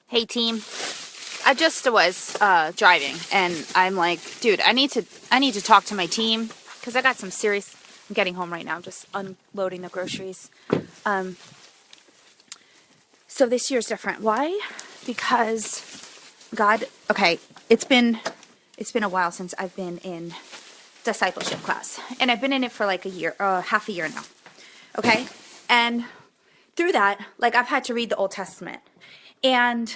Hey team, I just was driving and I'm like, dude, I need to talk to my team because I got some serious. I'm getting home right now. I'm just unloading the groceries. So this year's different. Why? Because God. Okay, it's been a while since I've been in discipleship class, and I've been in it for like a year, half a year now. Okay, and through that, like I've had to read the Old Testament, and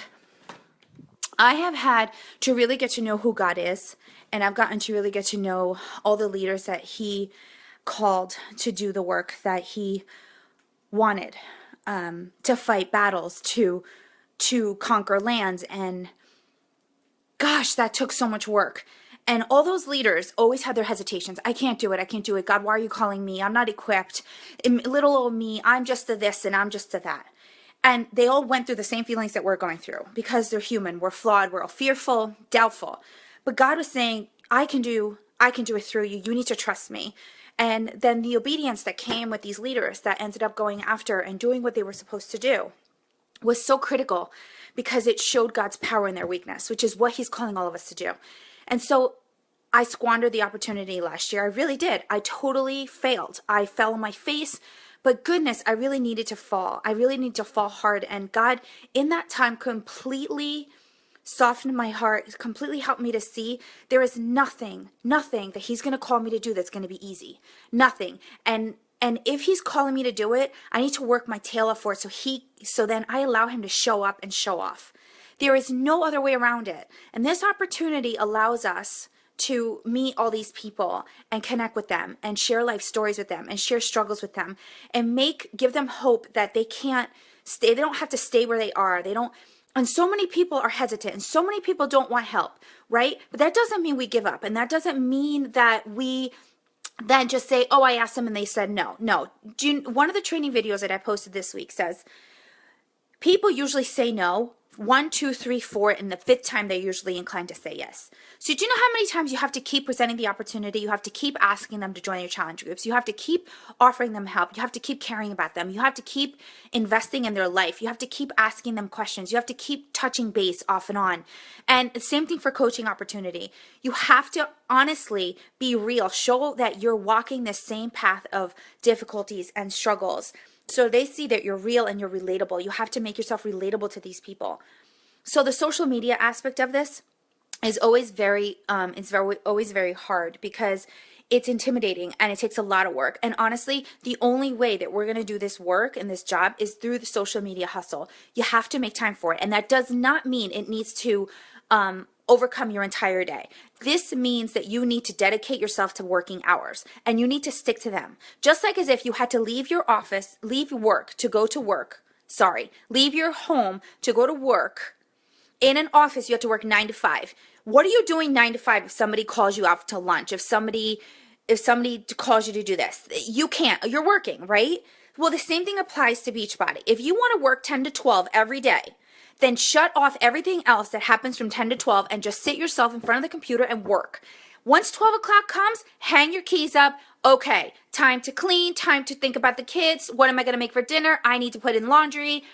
I have had to really get to know who God is, and I've gotten to really get to know all the leaders that He called to do the work that He wanted, to fight battles, to conquer lands, and gosh, that took so much work. And all those leaders always had their hesitations. I can't do it. I can't do it. God, why are you calling me? I'm not equipped. Little old me, I'm just the this and I'm just the that. And they all went through the same feelings that we're going through because they're human. We're flawed. We're all fearful, doubtful. But God was saying, I can do it through you. You need to trust me. And then the obedience that came with these leaders that ended up going after and doing what they were supposed to do was so critical because it showed God's power in their weakness, which is what He's calling all of us to do. And so I squandered the opportunity last year. I really did. I totally failed. I fell on my face. But goodness, I really needed to fall. I really need to fall hard. And God, in that time, completely softened my heart, completely helped me to see there is nothing that He's going to call me to do that's going to be easy. Nothing. And if He's calling me to do it, I need to work my tail off for it so then I allow Him to show up and show off. There is no other way around it. And this opportunity allows us to meet all these people and connect with them and share life stories with them and share struggles with them and give them hope that they can't stay. They don't have to stay where they are. And so many people are hesitant and so many people don't want help, right? But that doesn't mean we give up. And that doesn't mean that we then just say, oh, I asked them and they said no. No. One of the training videos that I posted this week says, people usually say no 1, 2, 3, 4, and the 5th time they're usually inclined to say yes. So do you know how many times you have to keep presenting the opportunity? You have to keep asking them to join your challenge groups. You have to keep offering them help. You have to keep caring about them. You have to keep investing in their life. You have to keep asking them questions. You have to keep touching base off and on. And the same thing for coaching opportunity. You have to honestly be real. Show that you're walking the same path of difficulties and struggles. So they see that you're real and you're relatable. You have to make yourself relatable to these people. So the social media aspect of this is always always very hard because it's intimidating and it takes a lot of work. And honestly, the only way that we're going to do this work and this job is through the social media hustle. You have to make time for it. And that does not mean it needs to overcome your entire day. This means that you need to dedicate yourself to working hours and you need to stick to them. Just like as if you had to leave your office, leave work to go to work. Leave your home to go to work. In an office, you have to work 9 to 5. What are you doing 9 to 5 if somebody calls you out to lunch? If somebody calls you to do this, you can't. You're working, right? Well, the same thing applies to Beachbody. If you want to work 10 to 12 every day, then shut off everything else that happens from 10 to 12 and just sit yourself in front of the computer and work. Once 12 o'clock comes, hang your keys up. Okay, time to clean, time to think about the kids. What am I going to make for dinner? I need to put in laundry.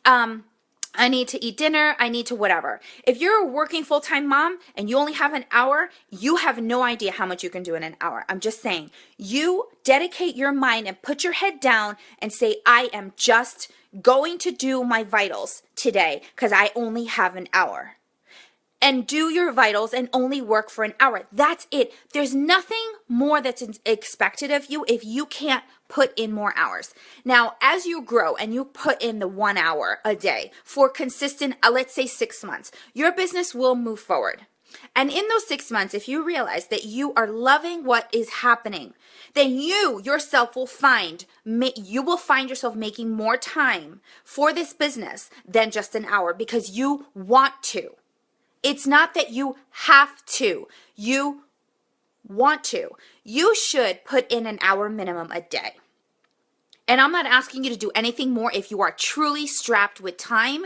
I need to eat dinner. I need to whatever. If you're a working full-time mom and you only have an hour, you have no idea how much you can do in an hour. I'm just saying, you dedicate your mind and put your head down and say, I am just going to do my vitals today because I only have an hour. And do your vitals and only work for an hour. That's it. There's nothing more that's expected of you if you can't put in more hours. Now, as you grow and you put in the 1 hour a day for consistent, let's say 6 months, your business will move forward. And in those 6 months, if you realize that you are loving what is happening, then you yourself will find yourself making more time for this business than just an hour because you want to. It's not that you have to. You want to. You should put in an hour minimum a day. And I'm not asking you to do anything more if you are truly strapped with time,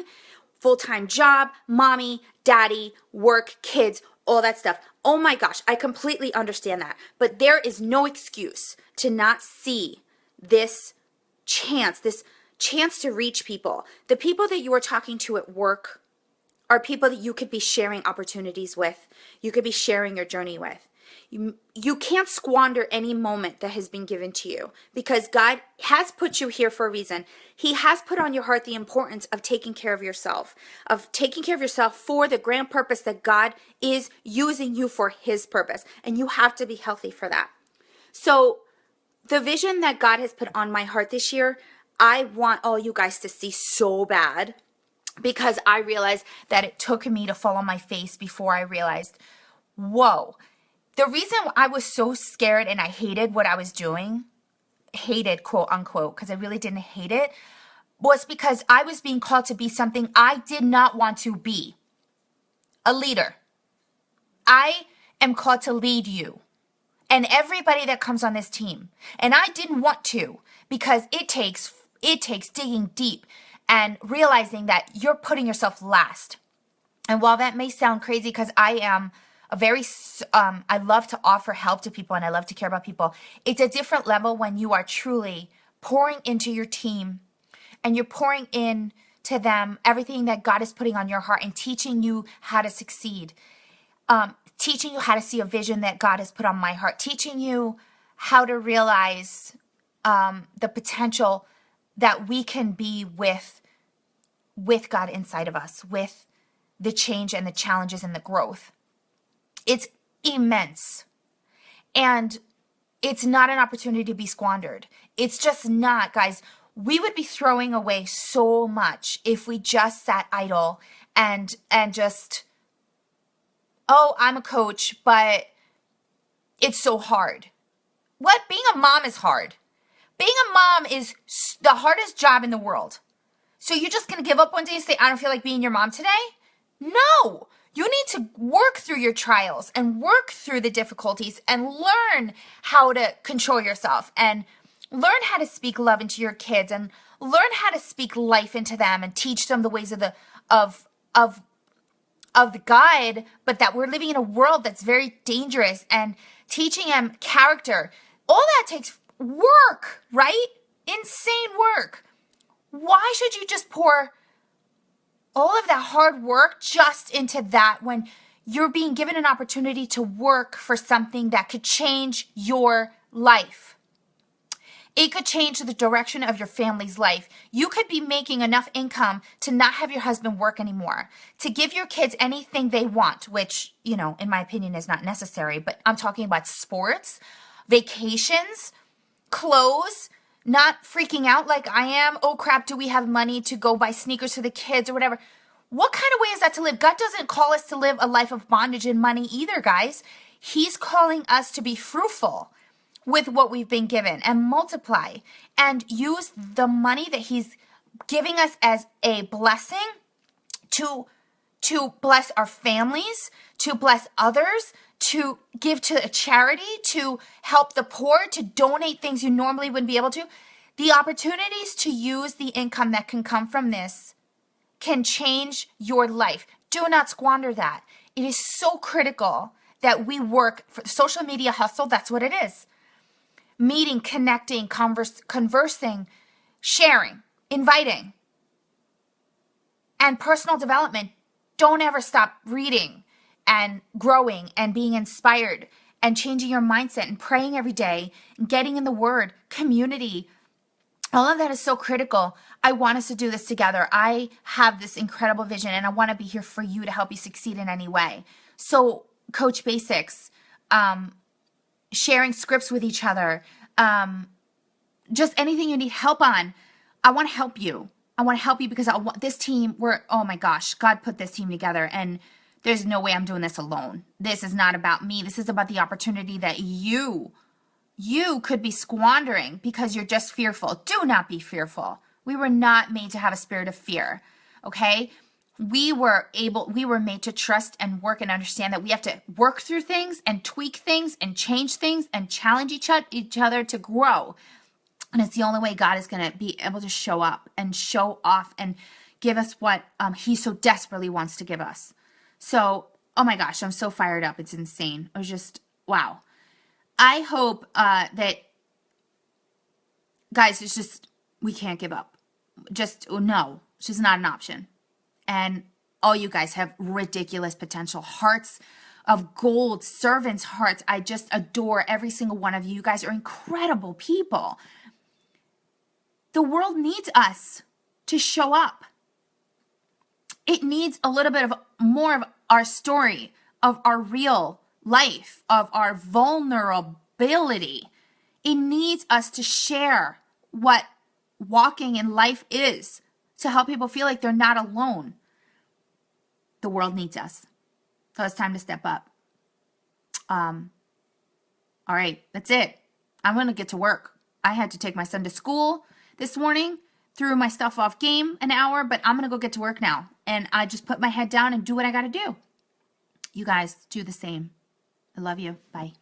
full-time job, mommy, daddy, work, kids, all that stuff. Oh my gosh, I completely understand that. But there is no excuse to not see this chance to reach people. The people that you are talking to at work, are people that you could be sharing opportunities with. You could be sharing your journey with. You can't squander any moment that has been given to you because God has put you here for a reason. He has put on your heart the importance of taking care of yourself for the grand purpose that God is using you for his purpose. And you have to be healthy for that. So the vision that God has put on my heart this year, I want all you guys to see so bad because I realized that it took me to fall on my face before I realized, whoa. The reason I was so scared and I hated what I was doing, hated quote unquote, because I really didn't hate it, was because I was being called to be something I did not want to be. A leader. I am called to lead you and everybody that comes on this team. And I didn't want to because it takes digging deep and realizing that you're putting yourself last. And while that may sound crazy because I am I love to offer help to people and I love to care about people. It's a different level when you are truly pouring into your team and you're pouring in to them everything that God is putting on your heart and teaching you how to succeed. Teaching you how to see a vision that God has put on my heart. Teaching you how to realize the potential that we can be with God inside of us, with the change and the challenges and the growth. It's immense. And it's not an opportunity to be squandered. It's just not, guys. We would be throwing away so much if we just sat idle and just, oh, I'm a coach, but it's so hard. What? Being a mom is hard. Being a mom is the hardest job in the world. So you're just going to give up one day and say, I don't feel like being your mom today? No. You need to work through your trials and work through the difficulties and learn how to control yourself and learn how to speak love into your kids and learn how to speak life into them and teach them the ways of the God, but that we're living in a world that's very dangerous and teaching them character. All that takes work, right? Insane work. Why should you just pour all of that hard work just into that when you're being given an opportunity to work for something that could change your life? It could change the direction of your family's life. You could be making enough income to not have your husband work anymore, to give your kids anything they want, which, in my opinion is not necessary, but I'm talking about sports, vacations, clothes, not freaking out like I am. Oh crap, do we have money to go buy sneakers for the kids or whatever? What kind of way is that to live? God doesn't call us to live a life of bondage and money either, guys. He's calling us to be fruitful with what we've been given and multiply and use the money that he's giving us as a blessing to bless our families, to bless others, to give to a charity, to help the poor, to donate things you normally wouldn't be able to. The opportunities to use the income that can come from this can change your life. Do not squander that. It is so critical that we work for social media hustle. That's what it is. Meeting, connecting, conversing, sharing, inviting, and personal development. Don't ever stop reading and growing and being inspired and changing your mindset and praying every day and getting in the word, community. All of that is so critical. I want us to do this together. I have this incredible vision and I want to be here for you to help you succeed in any way. So Coach Basics, sharing scripts with each other, just anything you need help on. I want to help you. I want to help you because I want this team. Oh my gosh, God put this team together and there's no way I'm doing this alone. This is not about me. This is about the opportunity that you could be squandering because you're just fearful. Do not be fearful. We were not made to have a spirit of fear. Okay? We were made to trust and work and understand that we have to work through things and tweak things and change things and challenge each other to grow. And it's the only way God is going to be able to show up and show off and give us what he so desperately wants to give us. So, oh my gosh, I'm so fired up. It's insane. It was just, wow. I hope that, guys, it's just, we can't give up. No, it's just not an option. And all you guys have ridiculous potential. Hearts of gold, servants' hearts. I just adore every single one of you. You guys are incredible people. The world needs us to show up. It needs a little bit of more of our story, of our real life, of our vulnerability. It needs us to share what walking in life is, to help people feel like they're not alone. The world needs us. So it's time to step up. All right, that's it. I'm going to get to work. I had to take my son to school this morning, threw my stuff off game an hour, but I'm going to go get to work now. And I just put my head down and do what I got to do. You guys do the same. I love you. Bye.